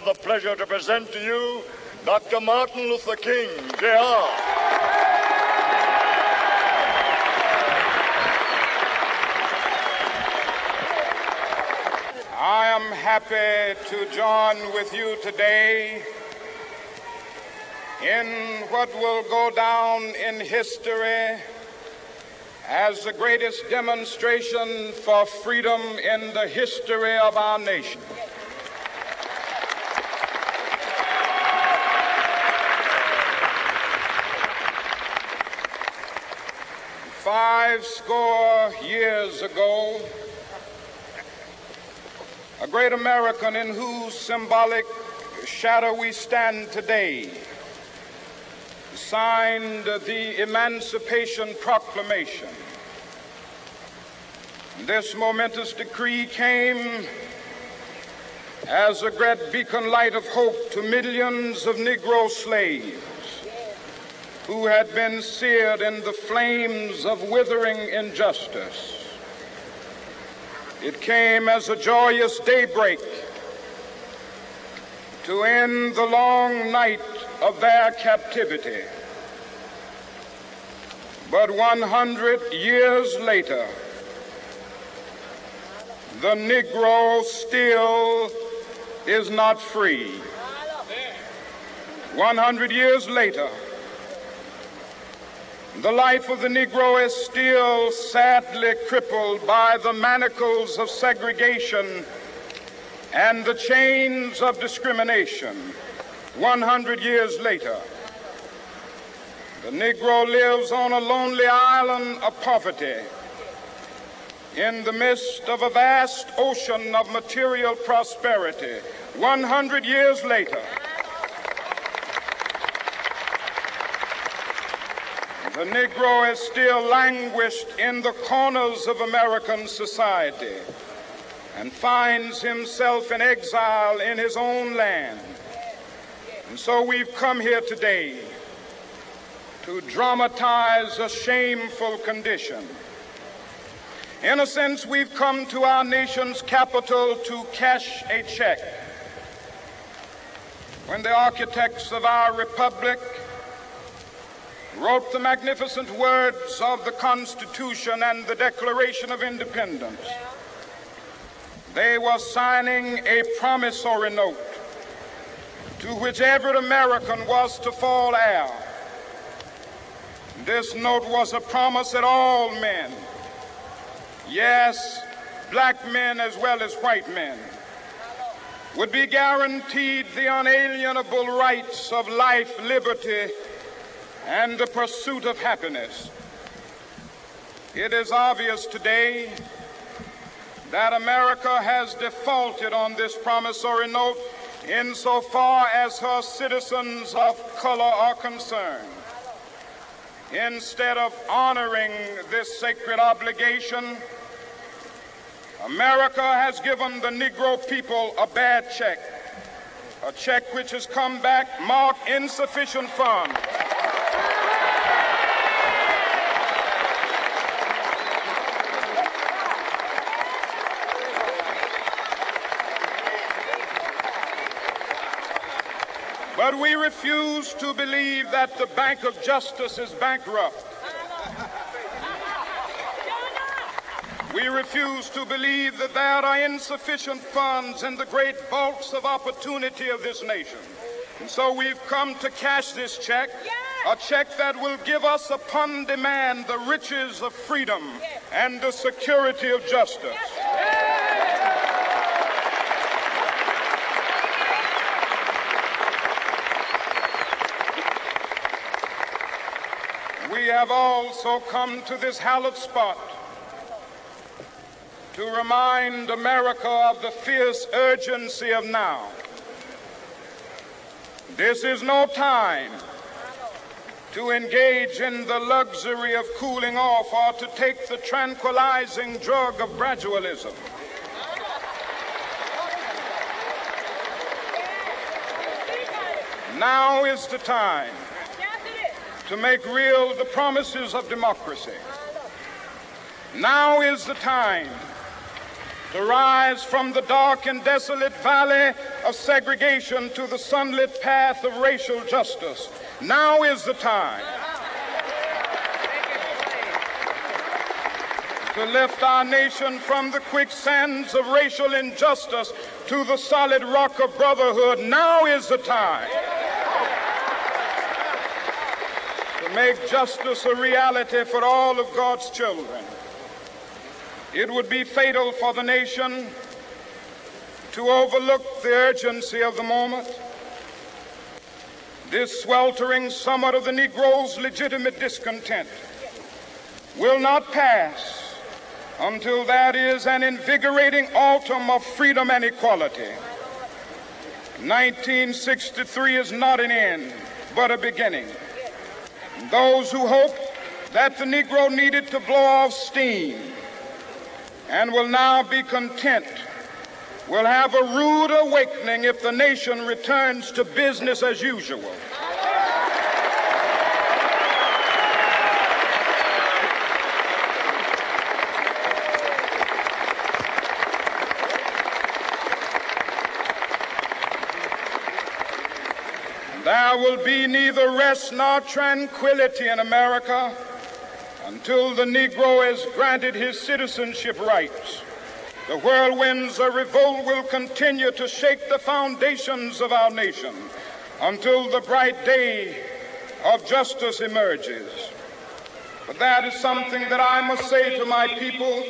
the pleasure to present to you Dr. Martin Luther King, Jr. I am happy to join with you today in what will go down in history as the greatest demonstration for freedom in the history of our nation. Five score years ago, a great American in whose symbolic shadow we stand today signed the Emancipation Proclamation. This momentous decree came as a great beacon light of hope to millions of Negro slaves who had been seared in the flames of withering injustice. It came as a joyous daybreak to end the long night of their captivity. But 100 years later, the Negro still is not free. 100 years later, the life of the Negro is still sadly crippled by the manacles of segregation and the chains of discrimination. 100 years later, the Negro lives on a lonely island of poverty in the midst of a vast ocean of material prosperity. 100 years later, the Negro is still languished in the corners of American society and finds himself in exile in his own land. And so we've come here today to dramatize a shameful condition. In a sense, we've come to our nation's capital to cash a check. When the architects of our republic wrote the magnificent words of the Constitution and the Declaration of Independence, they were signing a promissory note to which every American was to fall heir. This note was a promise that all men, yes, black men as well as white men, would be guaranteed the unalienable rights of life, liberty, and the pursuit of happiness. It is obvious today that America has defaulted on this promissory note insofar as her citizens of color are concerned. Instead of honoring this sacred obligation, America has given the Negro people a bad check, a check which has come back marked insufficient funds. But we refuse to believe that the Bank of Justice is bankrupt. We refuse to believe that there are insufficient funds in the great vaults of opportunity of this nation. And so we've come to cash this check, a check that will give us upon demand the riches of freedom and the security of justice. We have also come to this hallowed spot to remind America of the fierce urgency of now. This is no time to engage in the luxury of cooling off or to take the tranquilizing drug of gradualism. Now is the time to make real the promises of democracy. Now is the time to rise from the dark and desolate valley of segregation to the sunlit path of racial justice. Now is the time to lift our nation from the quicksands of racial injustice to the solid rock of brotherhood. Now is the time to make justice a reality for all of God's children. It would be fatal for the nation to overlook the urgency of the moment. This sweltering summit of the Negro's legitimate discontent will not pass until that is an invigorating autumn of freedom and equality. 1963 is not an end, but a beginning. Those who hope that the Negro needed to blow off steam and will now be content will have a rude awakening if the nation returns to business as usual. There will be neither rest nor tranquility in America until the Negro is granted his citizenship rights. The whirlwinds of revolt will continue to shake the foundations of our nation until the bright day of justice emerges. But that is something that I must say to my people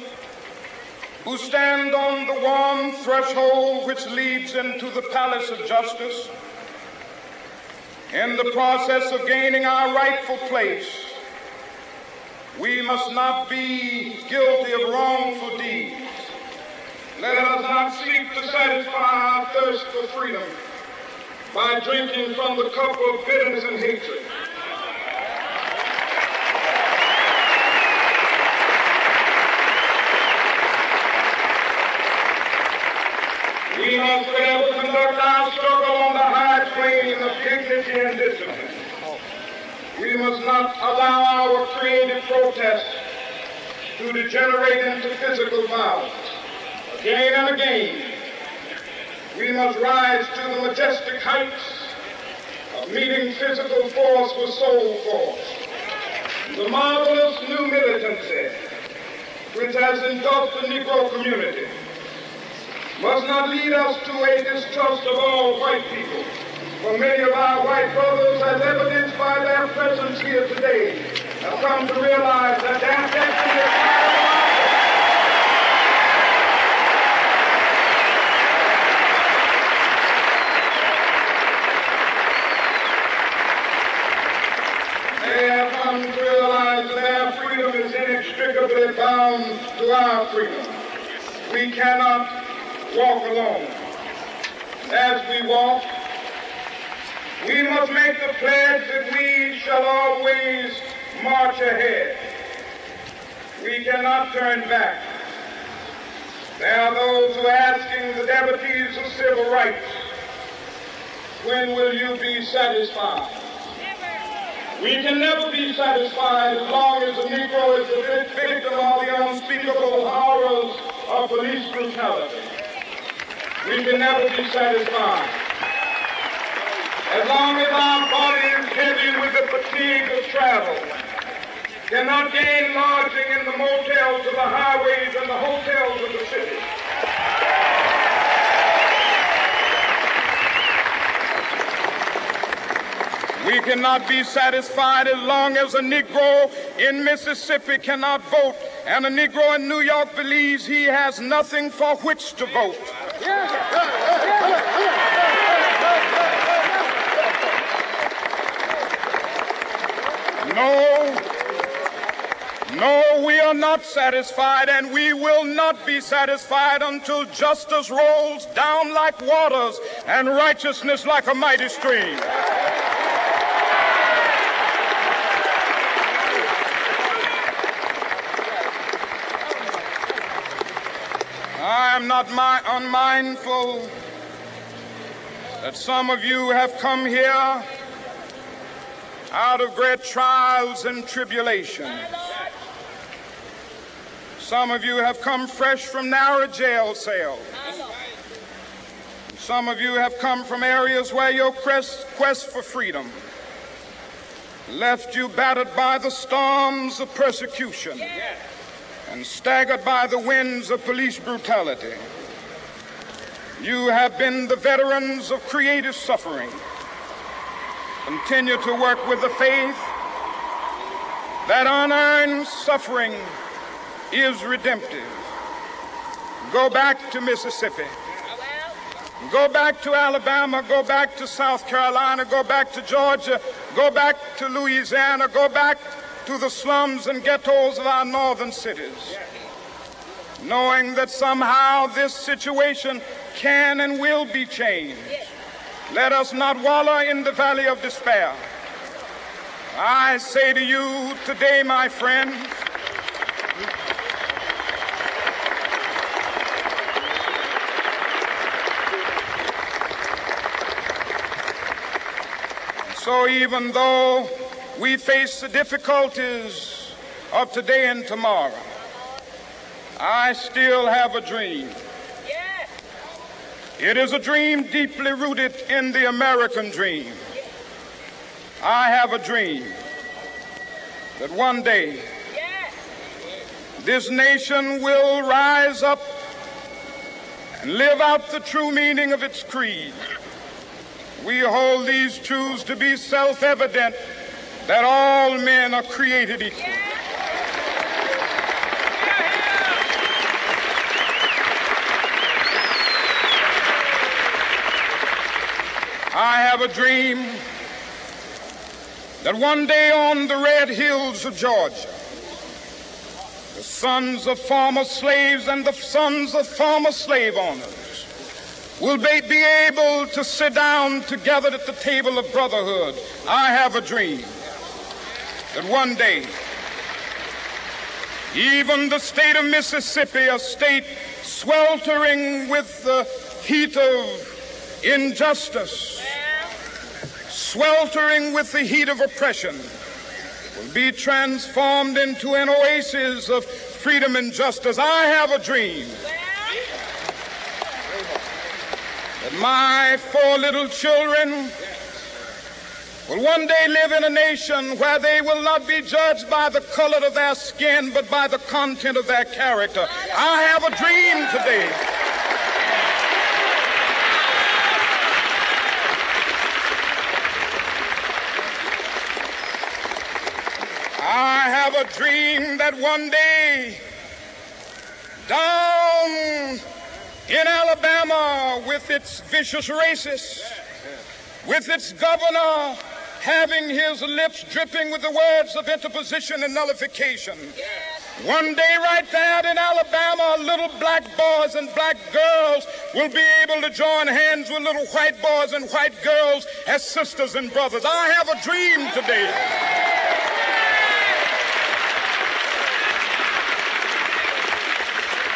who stand on the warm threshold which leads into the palace of justice. In the process of gaining our rightful place, we must not be guilty of wrongful deeds. Let us not seek to satisfy our thirst for freedom by drinking from the cup of bitterness and hatred. We must forever conduct our struggle on the high plane of dignity and discipline. We must not allow our creative protests to degenerate into physical violence. Again and again, we must rise to the majestic heights of meeting physical force with soul force. The marvelous new militancy which has engulfed the Negro community must not lead us to a distrust of all white people. For many of our white brothers, as evidenced by their presence here today, have come to realize that their destiny is not They have come to realize that their freedom is inextricably bound to our freedom. We cannot walk alone. As we walk, we must make the pledge that we shall always march ahead. We cannot turn back. There are those who are asking the devotees of civil rights, when will you be satisfied? We can never be satisfied as long as the Negro is the victim of the unspeakable horrors of police brutality. We can never be satisfied as long as our body is heavy with the fatigue of travel, cannot gain lodging in the motels of the highways and the hotels of the city. We cannot be satisfied as long as a Negro in Mississippi cannot vote and a Negro in New York believes he has nothing for which to vote. No, we are not satisfied, and we will not be satisfied until justice rolls down like waters and righteousness like a mighty stream. I am not unmindful that some of you have come here out of great trials and tribulations. Some of you have come fresh from narrow jail cells. Some of you have come from areas where your quest for freedom left you battered by the storms of persecution and staggered by the winds of police brutality. You have been the veterans of creative suffering. Continue to work with the faith that unearned suffering is redemptive. Go back to Mississippi. Go back to Alabama. Go back to South Carolina. Go back to Georgia. Go back to Louisiana. Go back to the slums and ghettos of our northern cities, knowing that somehow this situation can and will be changed. Let us not wallow in the valley of despair. I say to you today, my friends, so even though we face the difficulties of today and tomorrow, I still have a dream. It is a dream deeply rooted in the American dream. I have a dream that one day this nation will rise up and live out the true meaning of its creed. We hold these truths to be self-evident, that all men are created equal. I have a dream that one day on the red hills of Georgia, the sons of former slaves and the sons of former slave owners will be able to sit down together at the table of brotherhood. I have a dream that one day even the state of Mississippi, a state sweltering with the heat of injustice, sweltering with the heat of oppression, will be transformed into an oasis of freedom and justice. I have a dream that my 4 little children will one day live in a nation where they will not be judged by the color of their skin, but by the content of their character. I have a dream today a dream that one day down in Alabama, with its vicious racists, with its governor having his lips dripping with the words of interposition and nullification, one day right there in Alabama, little black boys and black girls will be able to join hands with little white boys and white girls as sisters and brothers. I have a dream today